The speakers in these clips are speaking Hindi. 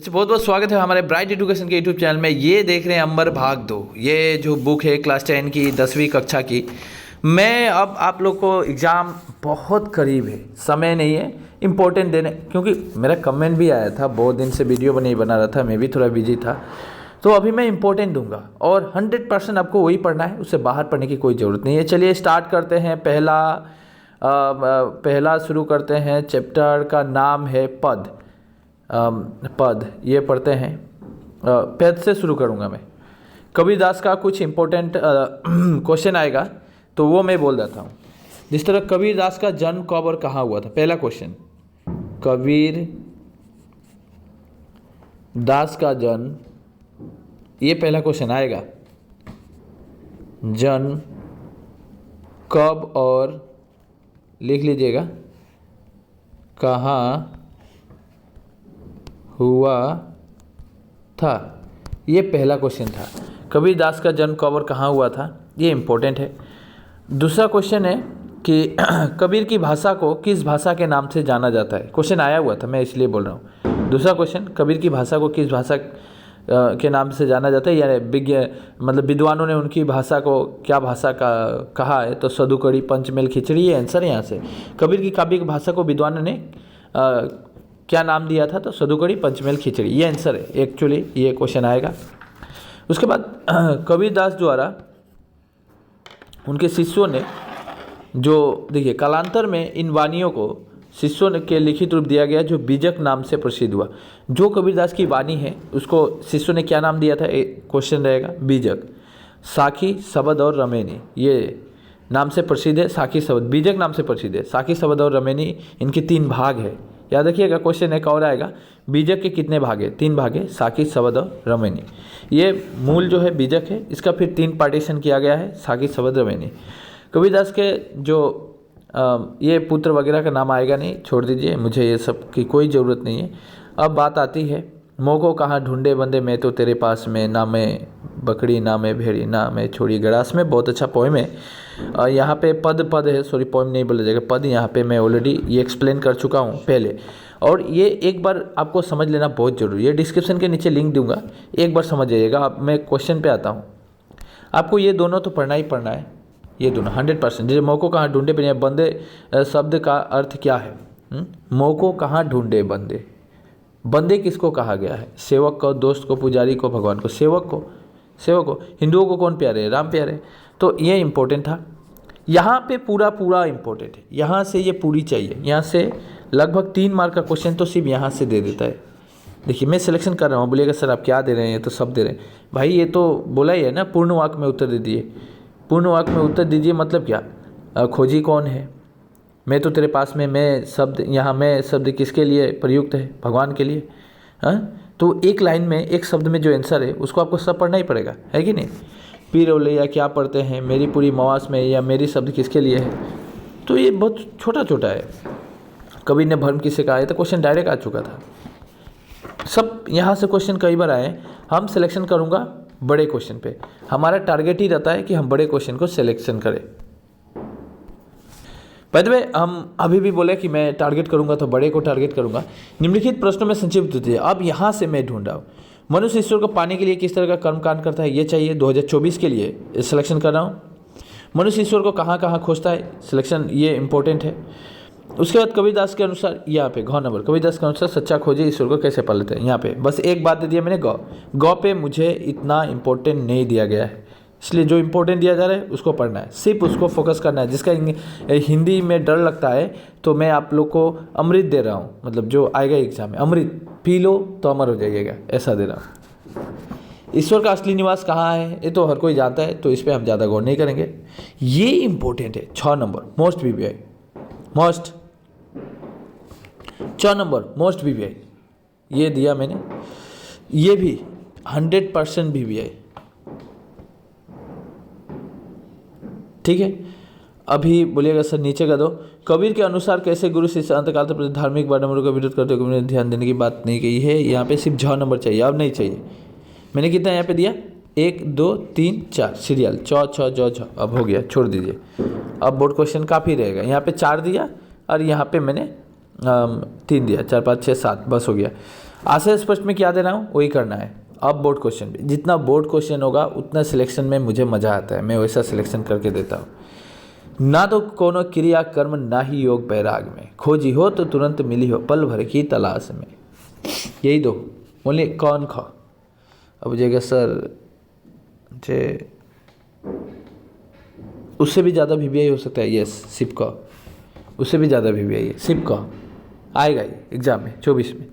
बहुत बहुत स्वागत है हमारे ब्राइट एजुकेशन के यूट्यूब चैनल में। ये देख रहे हैं अंबर भाग 2। ये जो बुक है क्लास 10 की 10वीं कक्षा की। मैं अब आप लोग को एग्ज़ाम बहुत करीब है, समय नहीं है इम्पोर्टेंट देने, क्योंकि मेरा कमेंट भी आया था, बहुत दिन से वीडियो नहीं बना रहा था, मैं भी थोड़ा बिजी था। तो अभी मैं इम्पोर्टेंट दूंगा और 100% आपको वही पढ़ना है, उससे बाहर पढ़ने की कोई ज़रूरत नहीं है। चलिए स्टार्ट करते हैं। पहला शुरू करते हैं। चैप्टर का नाम है पद। पद ये पढ़ते हैं। पद से शुरू करूँगा मैं। कबीरदास का कुछ इम्पोर्टेंट क्वेश्चन आएगा तो वो मैं बोल देता हूँ। जिस तरह कबीरदास का जन्म कब और कहाँ हुआ था। पहला क्वेश्चन, कबीर दास का जन्म, ये पहला क्वेश्चन आएगा। जन्म कब और लिख लीजिएगा कहाँ हुआ था, ये पहला क्वेश्चन था। कबीरदास का जन्म कब और कहाँ हुआ था, ये इम्पोर्टेंट है। दूसरा क्वेश्चन है कि कबीर की भाषा को किस भाषा के नाम से जाना जाता है। क्वेश्चन आया हुआ था, मैं इसलिए बोल रहा हूँ। दूसरा क्वेश्चन, कबीर की भाषा को किस भाषा के नाम से जाना जाता है, यानी मतलब विद्वानों ने उनकी भाषा को क्या भाषा का कहा है। तो सदुकड़ी, पंचमेल, खिचड़ी, ये आंसर यहाँ से। कबीर की काव्य की भाषा को विद्वानों ने क्या नाम दिया था, तो सदुकड़ी, पंचमेल, खिचड़ी, ये आंसर है एक्चुअली। ये क्वेश्चन आएगा। उसके बाद कबीरदास द्वारा उनके शिष्यों ने जो, देखिए कालांतर में इन वाणियों को शिष्यों ने के लिखित रूप दिया गया जो बीजक नाम से प्रसिद्ध हुआ। जो कबीरदास की वाणी है उसको शिष्यों ने क्या नाम दिया था, एक क्वेश्चन रहेगा। बीजक, साखी, शबद और रमेनी, ये नाम से प्रसिद्ध है। साखी, शबद, बीजक नाम से प्रसिद्ध है। साखी, शबद और रमेनी, इनके 3 भाग है। याद रखिएगा। क्वेश्चन एक और आएगा, बीजक के कितने भाग है, 3 भाग है, साखी, शबद और रमेनी। ये मूल जो है बीजक है, इसका फिर 3 पार्टीशन किया गया है, साखी, शबद, रमेनी। कबीरदास के जो ये पुत्र वगैरह का नाम आएगा नहीं, छोड़ दीजिए, मुझे ये सब की कोई ज़रूरत नहीं है। अब बात आती है, मोको कहाँ ढूंढे बंदे मैं तो तेरे पास में, ना मैं बकरी ना मैं भेड़ी ना मैं छोड़ी गड़ास में। बहुत अच्छा पोएम है। यहाँ पे पद है, सॉरी पोएम नहीं बोला जाएगा, पद। यहाँ पे मैं ऑलरेडी ये एक्सप्लेन कर चुका हूँ पहले, और ये एक बार आपको समझ लेना बहुत ज़रूरी है। डिस्क्रिप्शन के नीचे लिंक दूंगा, एक बार समझ जाइएगा। अब मैं क्वेश्चन पे आता हूँ। आपको ये दोनों तो पढ़ना ही पढ़ना है, ये दोनों 100%। जैसे मोको कहाँ ढूंढे बंदे शब्द का अर्थ क्या है। मोको कहाँ ढूंढे बंदे, बंदे किसको कहा गया है, सेवक को, दोस्त को, पुजारी को, भगवान को। सेवक को हिंदुओं को कौन प्यारे है, राम प्यारे। तो ये इम्पोर्टेंट था। यहाँ पे पूरा इम्पोर्टेंट है, यहाँ से ये पूरी चाहिए। यहाँ से लगभग 3 मार्क का क्वेश्चन तो सिर्फ यहाँ से दे देता है। देखिए मैं सिलेक्शन कर रहा हूँ, बोलिएगा सर आप क्या दे रहे हैं, ये तो सब दे रहे हैं। भाई ये तो बोला ही है ना, पूर्ण वाक्य में उत्तर दे दिए। पूर्ण वाक्य में उत्तर दीजिए मतलब क्या, खोजी कौन है, मैं तो तेरे पास में, मैं शब्द, यहाँ मैं शब्द किसके लिए प्रयुक्त है, भगवान के लिए। हाँ, तो एक लाइन में, एक शब्द में जो आंसर है उसको आपको सब पढ़ना ही पड़ेगा, है कि नहीं। पीर ओले या क्या पढ़ते हैं, मेरी पूरी मवास में, या मेरी शब्द किसके लिए है। तो ये बहुत छोटा है। कबीर ने भर्म किसे कहा है, तो क्वेश्चन डायरेक्ट आ चुका था। सब यहाँ से क्वेश्चन कई बार आए। हम सिलेक्शन करूँगा बड़े क्वेश्चन पे, हमारा टारगेट ही रहता है कि हम बड़े क्वेश्चन को सिलेक्शन करें। बाय द वे, हम अभी भी बोले कि मैं टारगेट करूंगा तो बड़े को टारगेट करूंगा। निम्नलिखित प्रश्नों में संक्षिप्त उत्तर। अब यहाँ से मैं ढूंढ रहा हूँ, मनुष्य ईश्वर को पाने के लिए किस तरह का कर्मकांड करता है, ये चाहिए। 2024 के लिए सिलेक्शन कर रहा हूँ। मनुष्य ईश्वर को कहाँ खोजता है, सिलेक्शन ये इंपॉर्टेंट है। उसके बाद कबीरदास के अनुसार, यहाँ पे घ नंबर, कबीरदास के अनुसार सच्चा खोजे ईश्वर को कैसे पा लेते हैं। यहाँ पे बस एक बात दे दिया मैंने, गौ पे मुझे इतना इम्पोर्टेंट नहीं दिया गया है, इसलिए जो इम्पोर्टेंट दिया जा रहा है उसको पढ़ना है, सिर्फ उसको फोकस करना है। जिसका हिंदी में डर लगता है तो मैं आप लोग को अमृत दे रहा हूँ, मतलब जो आएगा एग्जाम में, अमृत पी लो तो अमर हो जाइएगा, ऐसा दे रहा हूँ। ईश्वर का असली निवास कहाँ है, ये तो हर कोई जानता है, तो इस पर हम ज़्यादा गौर नहीं करेंगे। ये इम्पोर्टेंट है। 6 number most VVI, most 6 number most VVI, ये दिया मैंने। ये भी 100% वीवीआई, ठीक है। अभी बोलिएगा सर नीचे का दो। कबीर के अनुसार कैसे गुरु शिष्य अंतकाल तक धार्मिक वादों का विरोध करते हुए कबीर ने ध्यान देने की बात नहीं कही है। यहाँ पे सिर्फ 6 नंबर चाहिए, अब नहीं चाहिए। मैंने कितना यहाँ पे दिया, 1 2 3 4 सीरियल, छ। अब हो गया, छोड़ दीजिए। अब बोर्ड क्वेश्चन काफ़ी रहेगा। यहाँ पे 4 दिया और यहाँ पे मैंने 3 दिया, 4 5 6 7, बस हो गया। आशय स्पष्ट में क्या देना हूँ वही करना है। अब बोर्ड क्वेश्चन भी, जितना बोर्ड क्वेश्चन होगा उतना सिलेक्शन में मुझे मज़ा आता है, मैं वैसा सिलेक्शन करके देता हूँ। ना तो कोनो क्रिया कर्म ना ही योग बैराग में, खोजी हो तो तुरंत मिली हो पल भर की तलाश में। यही दो, ओनली कौन खा। अब बुझेगा सर जे उससे भी ज़्यादा VBI हो सकता है, यस सिप का, उससे भी ज़्यादा VBI है, सिप का आएगा ये एग्जाम में 24 में।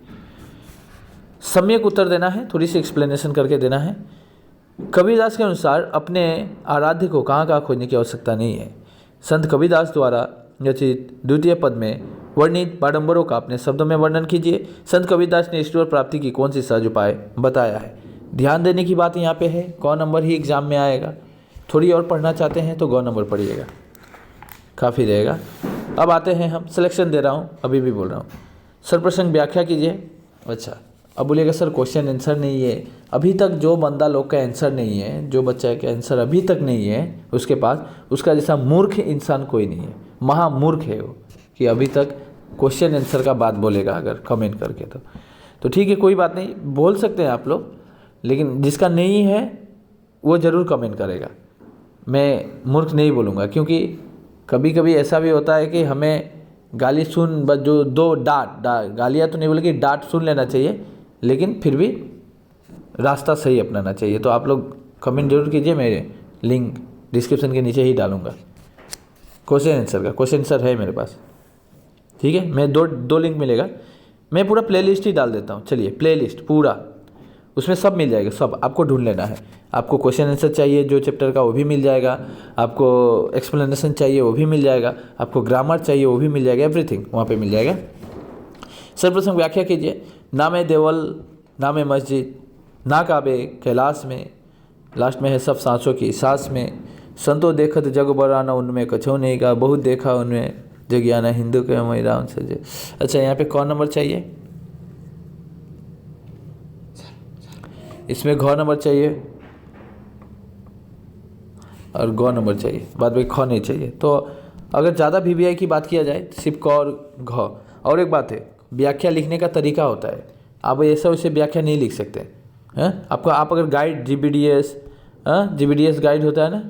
सम्यक उत्तर देना है, थोड़ी सी एक्सप्लेनेशन करके देना है। कबीरदास के अनुसार अपने आराध्य को कहाँ कहाँ खोजने की आवश्यकता नहीं है। संत कबीरदास द्वारा रचित द्वितीय पद में वर्णित बाडंबरों का अपने शब्दों में वर्णन कीजिए। संत कबीरदास ने ईश्वर प्राप्ति की कौन सी सहज उपाय बताया है। ध्यान देने की बात यहाँ पे है, कौन नंबर ही एग्जाम में आएगा। थोड़ी और पढ़ना चाहते हैं तो गौ नंबर पढ़िएगा, काफ़ी रहेगा। अब आते हैं हम, सिलेक्शन दे रहा हूँ, अभी भी बोल रहा हूँ। सर्वप्रसंग व्याख्या कीजिए। अच्छा, अब बोलिएगा सर क्वेश्चन आंसर नहीं है। अभी तक जो बंदा लोग का आंसर नहीं है, जो बच्चा का आंसर अभी तक नहीं है उसके पास, उसका जैसा मूर्ख इंसान कोई नहीं है। महामूर्ख है वो कि अभी तक क्वेश्चन आंसर का बात बोलेगा अगर कमेंट करके। तो ठीक है, कोई बात नहीं, बोल सकते हैं आप लोग, लेकिन जिसका नहीं है वो ज़रूर कमेंट करेगा। मैं मूर्ख नहीं बोलूँगा, क्योंकि कभी कभी ऐसा भी होता है कि हमें गाली सुन, बस जो दो डांट गालियाँ तो नहीं बोलेगी, डांट सुन लेना चाहिए, लेकिन फिर भी रास्ता सही अपनाना चाहिए। तो आप लोग कमेंट जरूर कीजिए, मैं लिंक डिस्क्रिप्शन के नीचे ही डालूंगा क्वेश्चन आंसर का। क्वेश्चन आंसर है मेरे पास, ठीक है। मैं दो लिंक मिलेगा, मैं पूरा प्लेलिस्ट ही डाल देता हूँ। चलिए, प्लेलिस्ट पूरा, उसमें सब मिल जाएगा, सब आपको ढूंढ लेना है। आपको क्वेश्चन आंसर चाहिए जो चैप्टर का वो भी मिल जाएगा, आपको एक्सप्लेनेशन चाहिए वो भी मिल जाएगा, आपको ग्रामर चाहिए वो भी मिल जाएगा, एवरीथिंग वहाँ पे मिल जाएगा। सर्वप्रथम व्याख्या कीजिए। नाम है देवल, नाम है मस्जिद, ना काबे कैलाश में, लास्ट में है सब सांसों की सांस में। संतो देखत जग बराना उनमें कछो नहीं का, बहुत देखा उनमें जगियाना हिंदू के महिला उनसे। अच्छा, यहाँ पे कौन नंबर चाहिए, इसमें घ नंबर चाहिए और गौ नंबर चाहिए, बाद में ख नहीं चाहिए। तो अगर ज़्यादा VBI की बात किया जाए तो सिर्फ क और घ। और एक बात है, व्याख्या लिखने का तरीका होता है, आप ऐसा वैसे व्याख्या नहीं लिख सकते हैं। आपको आप अगर गाइड GBDS गाइड होता है ना,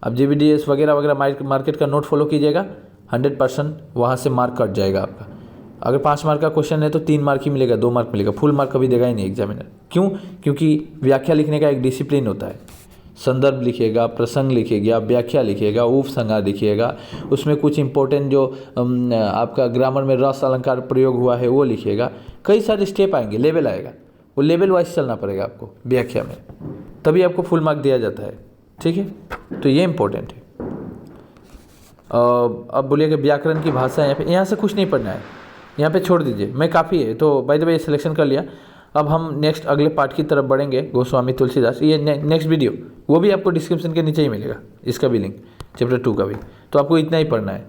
अब GBDS वगैरह वगैरह मार्केट का नोट फॉलो कीजिएगा, 100% वहाँ से मार्क कट जाएगा आपका। अगर 5 मार्क का क्वेश्चन है तो 3 मार्क ही मिलेगा, 2 मार्क मिलेगा, फुल मार्क कभी देगा ही नहीं एग्जामिनर। क्यों? क्योंकि व्याख्या लिखने का एक डिसिप्लिन होता है। संदर्भ लिखिएगा, प्रसंग लिखिएगा, व्याख्या लिखिएगा, उपसंहार लिखिएगा, उसमें कुछ इंपॉर्टेंट जो आपका ग्रामर में रस अलंकार प्रयोग हुआ है वो लिखिएगा। कई सारे स्टेप आएंगे, लेवल आएगा, वो लेवल वाइज चलना पड़ेगा आपको व्याख्या में, तभी आपको फुल मार्क दिया जाता है, ठीक है। तो ये इंपॉर्टेंट है। अब बोलिए कि व्याकरण की भाषा यहाँ से कुछ नहीं पढ़ना है, यहाँ पे छोड़ दीजिए, मैं काफ़ी है। तो बाय द वे सिलेक्शन कर लिया। अब हम नेक्स्ट अगले पार्ट की तरफ बढ़ेंगे, गोस्वामी तुलसीदास। ये नेक्स्ट वीडियो वो भी आपको डिस्क्रिप्शन के नीचे ही मिलेगा, इसका भी लिंक, चैप्टर 2 का भी। तो आपको इतना ही पढ़ना है।